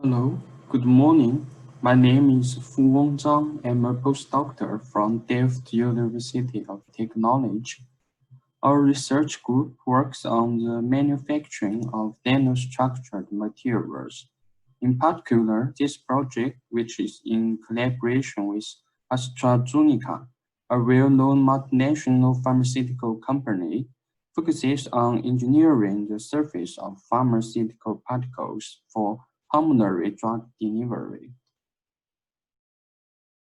Hello, good morning. My name is Fuwong Zhang. I'm a postdoctor from Delft University of Technology. Our research group works on the manufacturing of nanostructured materials. In particular, this project, which is in collaboration with AstraZeneca, a well-known multinational pharmaceutical company, focuses on engineering the surface of pharmaceutical particles for pulmonary drug delivery.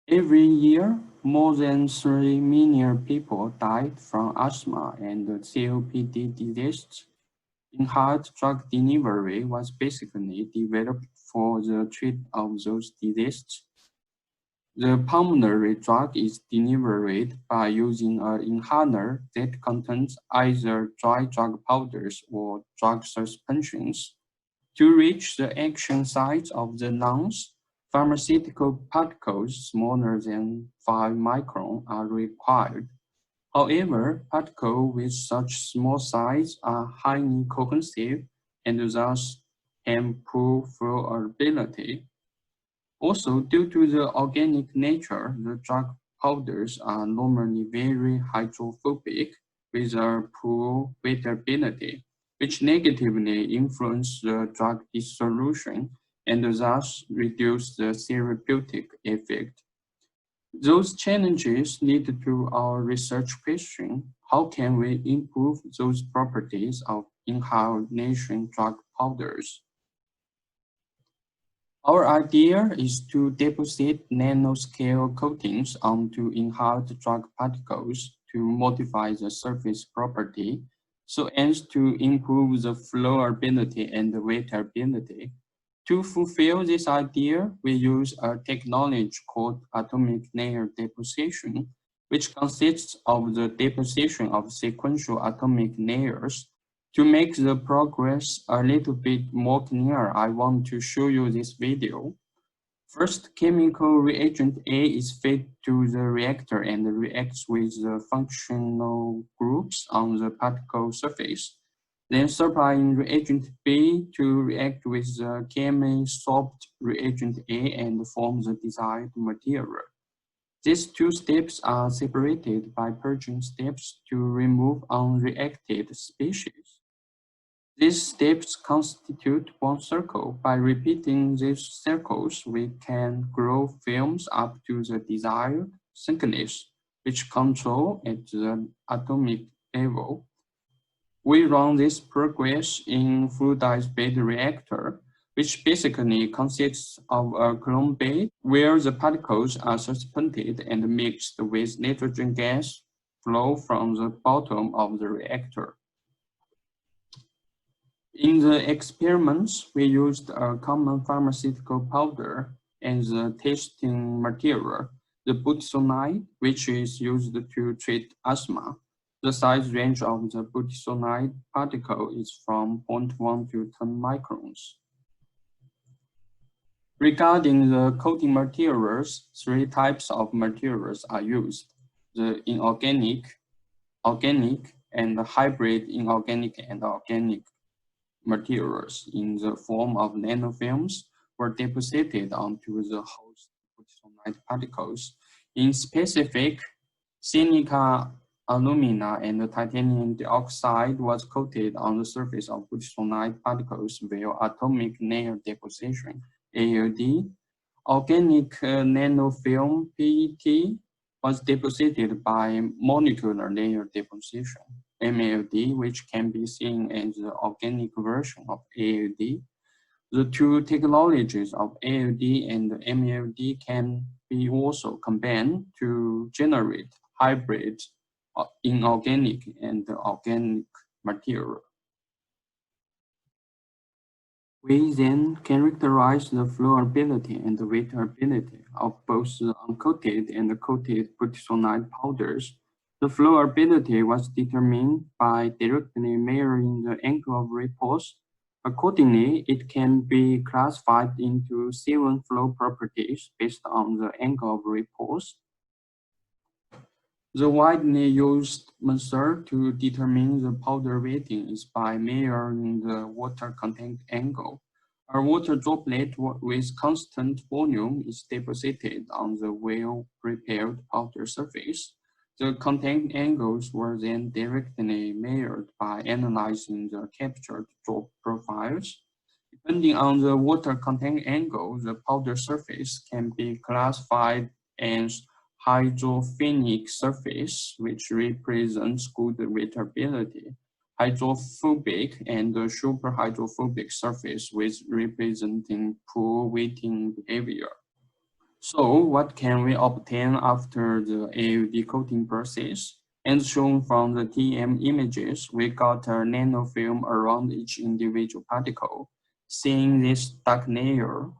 Every year, more than 3 million people died from asthma and COPD diseases. Inhaled drug delivery was basically developed for the treatment of those diseases. The pulmonary drug is delivered by using an inhaler that contains either dry drug powders or drug suspensions. To reach the action sites of the lungs, pharmaceutical particles smaller than 5 micron are required. However, particles with such small size are highly cohesive and thus have poor flowability. Also, due to the organic nature, the drug powders are normally very hydrophobic with a poor wettability, which negatively influence the drug dissolution and thus reduce the therapeutic effect. Those challenges lead to our research question: how can we improve those properties of inhalation drug powders? Our idea is to deposit nanoscale coatings onto inhaled drug particles to modify the surface property so as to improve the flowability and the wettability. To fulfill this idea, we use a technology called atomic layer deposition, which consists of the deposition of sequential atomic layers. To make the progress a little bit more clear, I want to show you this video. First, chemical reagent A is fed to the reactor and reacts with the functional groups on the particle surface. Then supplying reagent B to react with the chemi-sorbed reagent A and form the desired material. These two steps are separated by purging steps to remove unreacted species. These steps constitute one circle. By repeating these circles, we can grow films up to the desired thickness, which control at the atomic level. We run this progress in fluidized bed reactor, which basically consists of a clone bed where the particles are suspended and mixed with nitrogen gas flow from the bottom of the reactor. In the experiments, we used a common pharmaceutical powder as the testing material, the budesonide, which is used to treat asthma. The size range of the budesonide particle is from 0.1 to 10 microns. Regarding the coating materials, 3 types of materials are used: the inorganic, organic, and the hybrid inorganic and organic materials in the form of nanofilms were deposited onto the host budesonide particles. In specific, silica, alumina, and titanium dioxide was coated on the surface of budesonide particles via atomic layer deposition, ALD. Organic nanofilm, PET, was deposited by molecular layer deposition, MALD, which can be seen as the organic version of ALD. The two technologies of ALD and MALD can be also combined to generate hybrid inorganic and organic material. We then characterize the flowability and the wettability of both the uncoated and the coated budesonide powders. The flowability was determined by directly measuring the angle of repose. Accordingly, it can be classified into 7 flow properties based on the angle of repose. The widely used method to determine the powder weighting is by measuring the water contact angle. A water droplet with constant volume is deposited on the well-prepared powder surface. The contact angles were then directly measured by analyzing the captured drop profiles. Depending on the water contact angle, the powder surface can be classified as hydrophilic surface, which represents good wettability, hydrophobic and superhydrophobic surface, which representing poor wetting behavior. So what can we obtain after the ALD coating process? As shown from the TM images, we got a nanofilm around each individual particle. Seeing this dark layer,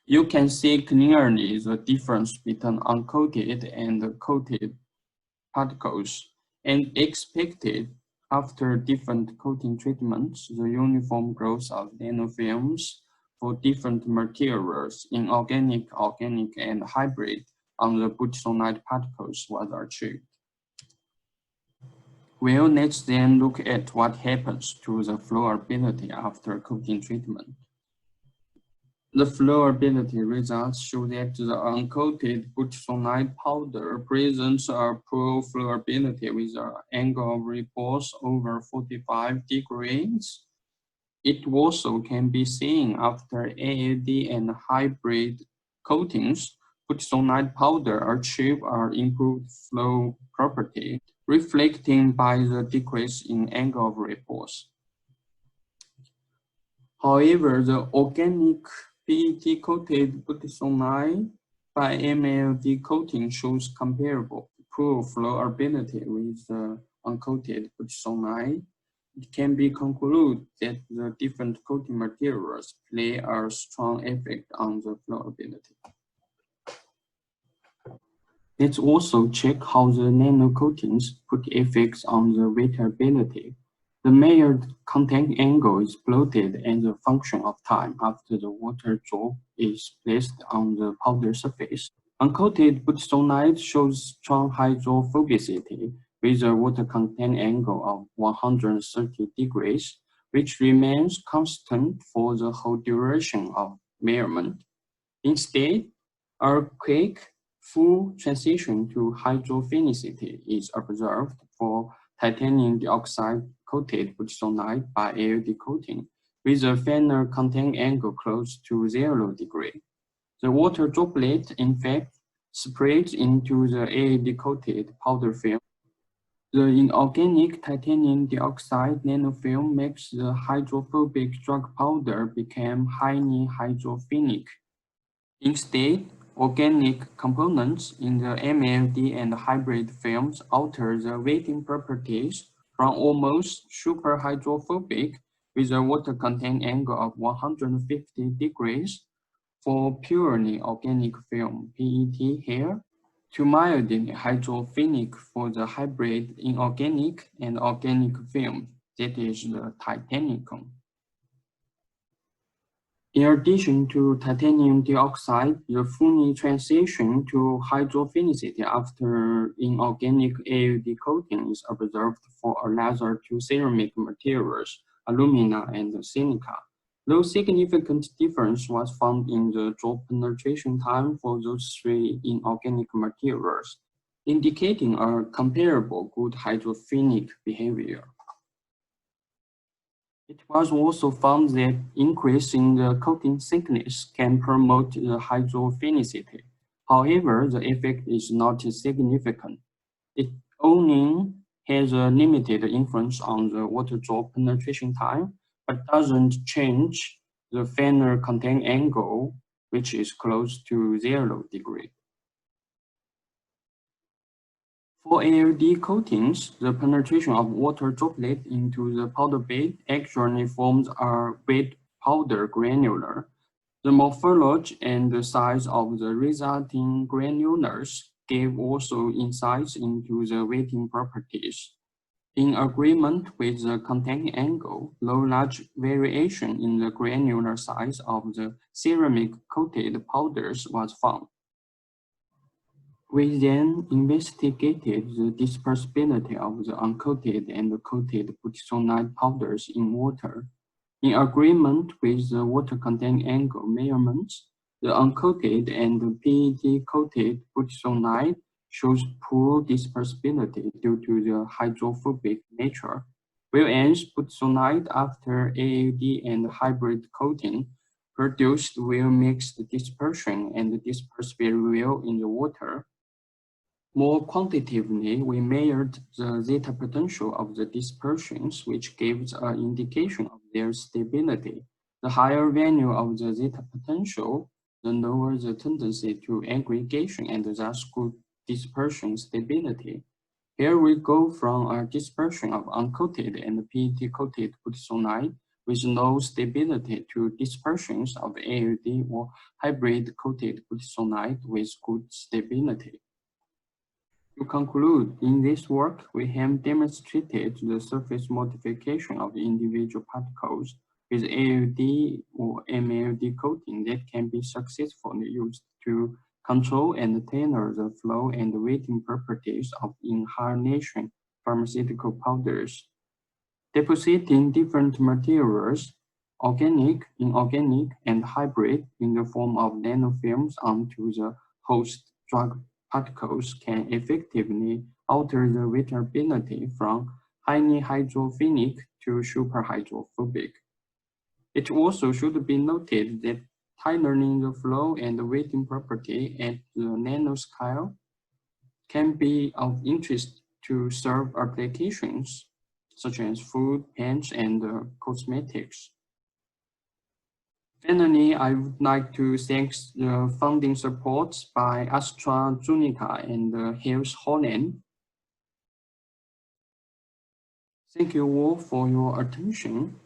you can see clearly the difference between uncoated and coated particles, and expected after different coating treatments, the uniform growth of nanofilms for different materials in organic, and hybrid on the budesonide particles was achieved. Well, let's then look at what happens to the flowability after coating treatment. The flowability results show that the uncoated budesonide powder presents a poor flowability with an angle of repulse over 45 degrees. It also can be seen after ALD and hybrid coatings, budesonide powder achieve an improved flow property, reflecting by the decrease in angle of repulse. However, the organic PET-coated budesonide by MLD coating shows comparable poor flowability with the uncoated budesonide. It can be concluded that the different coating materials play a strong effect on the flowability. Let's also check how the nano coatings put effects on the wettability. The measured contact angle is plotted as a function of time after the water drop is placed on the powder surface. Uncoated budesonide shows strong hydrophobicity with a water contact angle of 130 degrees, which remains constant for the whole duration of measurement. Instead, a quick full transition to hydrophilicity is observed for titanium dioxide coated budesonide by ALD coating, with a final contact angle close to 0 degree. The water droplet, in fact, spreads into the ALD coated powder film. The inorganic titanium dioxide nanofilm makes the hydrophobic drug powder become highly hydrophilic. Instead, organic components in the MLD and hybrid films alter the wetting properties from almost superhydrophobic with a water contact angle of 150 degrees for purely organic film PET here to mildly hydrophilic for the hybrid inorganic and organic film, that is the titanium. In addition to titanium dioxide, the fully transition to hydrophilicity after inorganic ALD coating is observed for another two ceramic materials, alumina and silica. No significant difference was found in the drop penetration time for those three inorganic materials, indicating a comparable good hydrophilic behavior. It was also found that increasing the coating thickness can promote the hydrophilicity. However, the effect is not significant. It only has a limited influence on the water drop penetration time, but doesn't change the final contact angle, which is close to 0 degree. For ALD coatings, the penetration of water droplet into the powder bed actually forms a wet powder granular. The morphology and the size of the resulting granulars gave also insights into the wetting properties. In agreement with the contact angle, no large variation in the granular size of the ceramic coated powders was found. We then investigated the dispersibility of the uncoated and coated budesonide powders in water. In agreement with the water content angle measurements, the uncoated and the PET-coated butadiene shows poor dispersibility due to the hydrophobic nature, whereas butadiene after ALD and hybrid coating produced well mixed dispersion and dispersibility well in the water. More quantitatively, we measured the zeta potential of the dispersions, which gives an indication of their stability. The higher value of the zeta potential, the lower the tendency to aggregation and thus good dispersion stability. Here we go from a dispersion of uncoated and PET-coated butadiene with no stability to dispersions of ALD or hybrid-coated butadiene with good stability. To conclude, in this work, we have demonstrated the surface modification of individual particles with ALD or MLD coating that can be successfully used to control and tailor the flow and weighting properties of inhalation pharmaceutical powders. Depositing different materials, organic, inorganic, and hybrid, in the form of nanofilms onto the host drug particles can effectively alter the wettability from highly hydrophilic to superhydrophobic. It also should be noted that tailoring the flow and weighting property at the nanoscale can be of interest to serve applications such as food, paints, and cosmetics. Finally, I would like to thank the funding support by AstraZeneca and Health Holland. Thank you all for your attention.